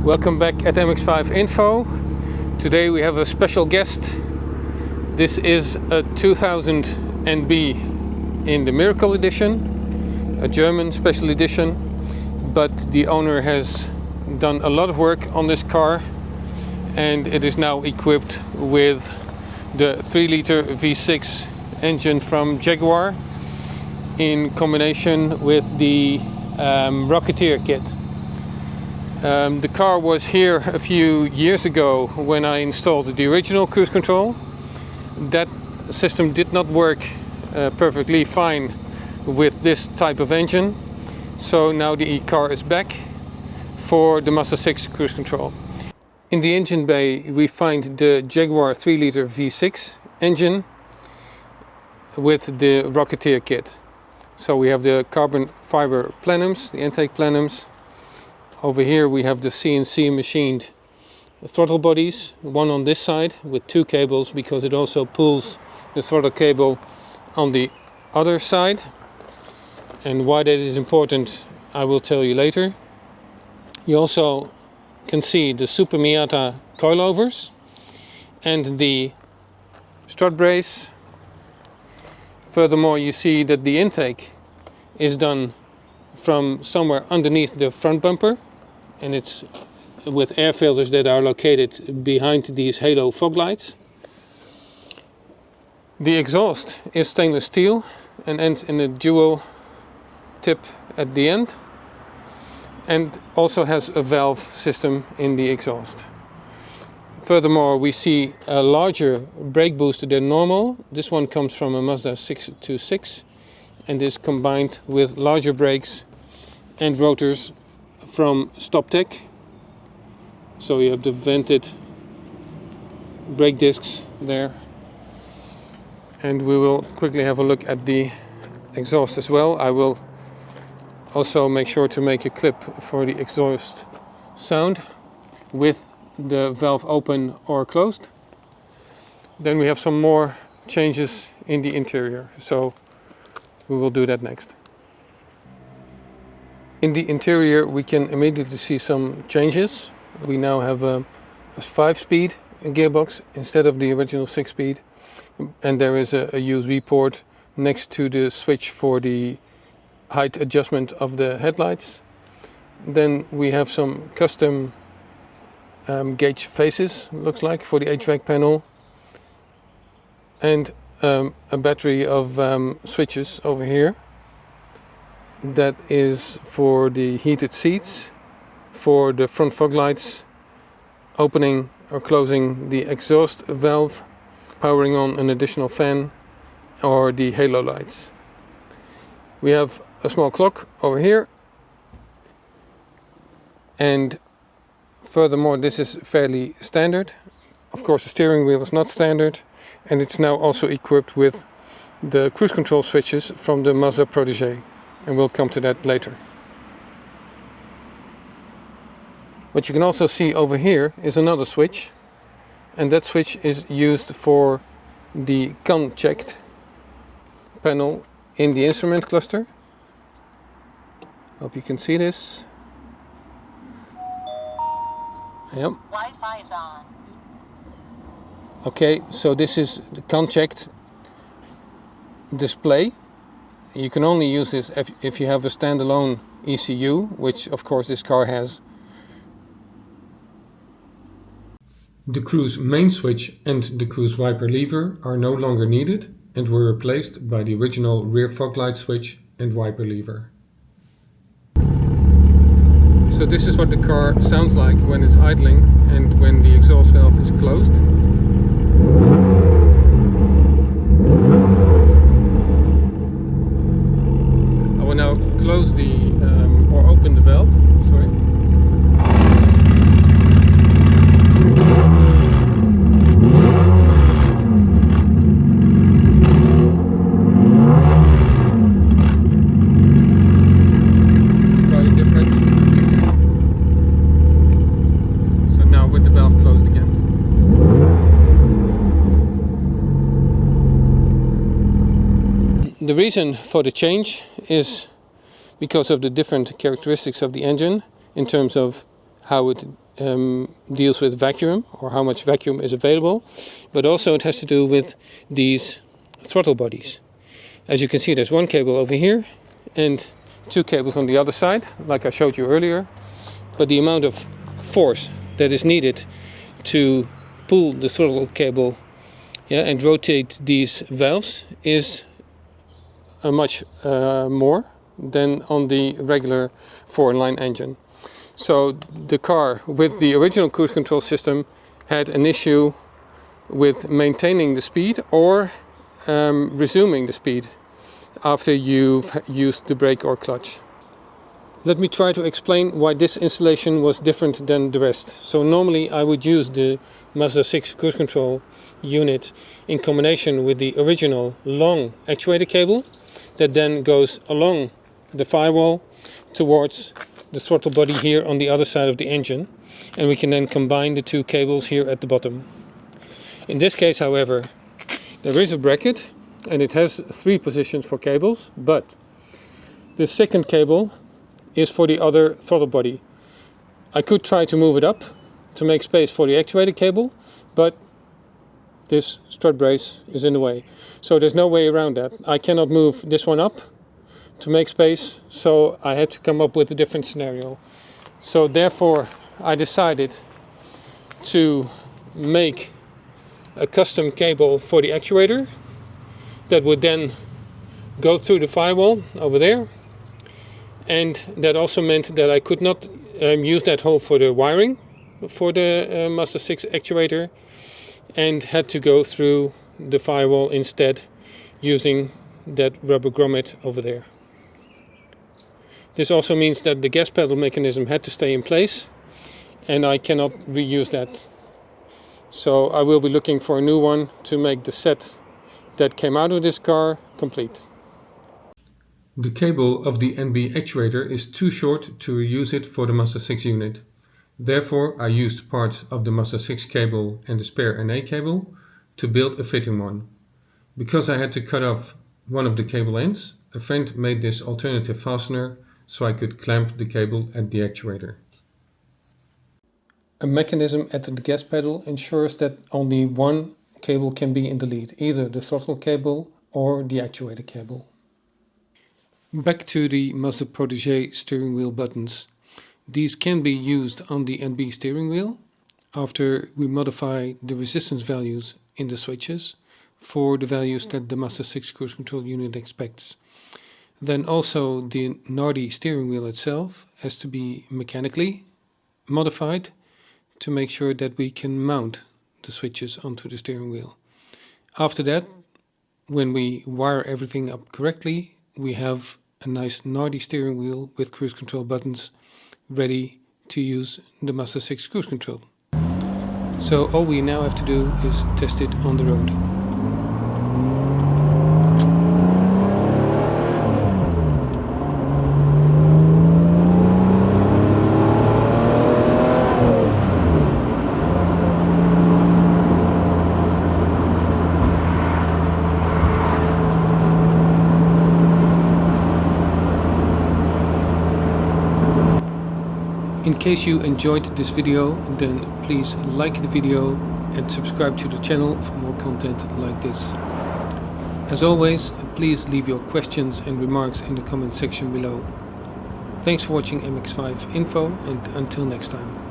Welcome back at MX-5 Info. Today we have a special guest. This is a 2000 NB in the Miracle Edition, a German special edition, but the owner has done a lot of work on this car and it is now equipped with the 3-liter V6 engine from Jaguar in combination with the Rocketeer kit. The car was here a few years ago when I installed the original cruise control. That system did not work perfectly fine with this type of engine. So now the car is back for the Mazda 6 cruise control. In the engine bay we find the Jaguar 3-liter V6 engine with the Rocketeer kit. So we have the carbon fiber plenums, the intake plenums. Over here we have the CNC machined throttle bodies, one on this side with 2 cables because it also pulls the throttle cable on the other side. And why that is important I will tell you later. You also can see the Super Miata coilovers and the strut brace. Furthermore, you see that the intake is done from somewhere underneath the front bumper, and it's with air filters that are located behind these halo fog lights. The exhaust is stainless steel and ends in a dual tip at the end, and also has a valve system in the exhaust. Furthermore, we see a larger brake booster than normal. This one comes from a Mazda 626 and is combined with larger brakes and rotors from StopTech. So you have the vented brake discs there. And we will quickly have a look at the exhaust as well. I will also make sure to make a clip for the exhaust sound with the valve open or closed. Then we have some more changes in the interior, so we will do that next. In the interior we can immediately see some changes. We now have a 5-speed gearbox instead of the original 6-speed, and there is a USB port next to the switch for the height adjustment of the headlights. Then we have some custom gauge faces, looks like, for the HVAC panel, and a battery of switches over here. That is for the heated seats, for the front fog lights, opening or closing the exhaust valve, powering on an additional fan, or the halo lights. We have a small clock over here, and furthermore this is fairly standard. Of course the steering wheel is not standard, and it's now also equipped with the cruise control switches from the Mazda Protégé, and we'll come to that later. What you can also see over here is another switch, and that switch is used for the CAN checked panel in the instrument cluster. Hope you can see this. Yep. Wi-Fi is on. Okay, so this is the CAN checked display. You can only use this if you have a standalone ECU, which of course this car has. The cruise main switch and the cruise wiper lever are no longer needed and were replaced by the original rear fog light switch and wiper lever. So this is what the car sounds like when it's idling and when the exhaust valve is closed. I will now close the or open the valve. Sorry. Probably different. So now with the valve closed again. The reason for the change is because of the different characteristics of the engine in terms of how it deals with vacuum, or how much vacuum is available, but also it has to do with these throttle bodies. As you can see, there's one cable over here and two cables on the other side, like I showed you earlier. But the amount of force that is needed to pull the throttle cable, and rotate these valves is much more than on the regular 4-in-line engine. So the car with the original cruise control system had an issue with maintaining the speed or resuming the speed after you've used the brake or clutch. Let me try to explain why this installation was different than the rest. So normally I would use the Mazda 6 cruise control unit in combination with the original long actuator cable that then goes along the firewall towards the throttle body here on the other side of the engine, and we can then combine the two cables here at the bottom. In this case, however, there is a bracket and it has 3 positions for cables, but the second cable is for the other throttle body. I could try to move it up to make space for the actuator cable, but this strut brace is in the way. So there's no way around that. I cannot move this one up to make space, so I had to come up with a different scenario. So therefore I decided to make a custom cable for the actuator that would then go through the firewall over there. And that also meant that I could not use that hole for the wiring for the Mazda 6 actuator, and had to go through the firewall instead using that rubber grommet over there. This also means that the gas pedal mechanism had to stay in place, and I cannot reuse that. So I will be looking for a new one to make the set that came out of this car complete. The cable of the NB actuator is too short to reuse it for the Mazda 6 unit. Therefore I used parts of the Mazda 6 cable and the spare NA cable to build a fitting one. Because I had to cut off one of the cable ends, a friend made this alternative fastener so I could clamp the cable at the actuator. A mechanism at the gas pedal ensures that only one cable can be in the lead, either the throttle cable or the actuator cable. Back to the Mazda Protégé steering wheel buttons. These can be used on the NB steering wheel after we modify the resistance values in the switches for the values that the Mazda 6 cruise control unit expects. Then also the Nardi steering wheel itself has to be mechanically modified to make sure that we can mount the switches onto the steering wheel. After that, when we wire everything up correctly, we have a nice Nardi steering wheel with cruise control buttons ready to use the Mazda 6 cruise control. So all we now have to do is test it on the road. In case you enjoyed this video, then please like the video and subscribe to the channel for more content like this. As always, please leave your questions and remarks in the comment section below. Thanks for watching MX-5 Info, and until next time.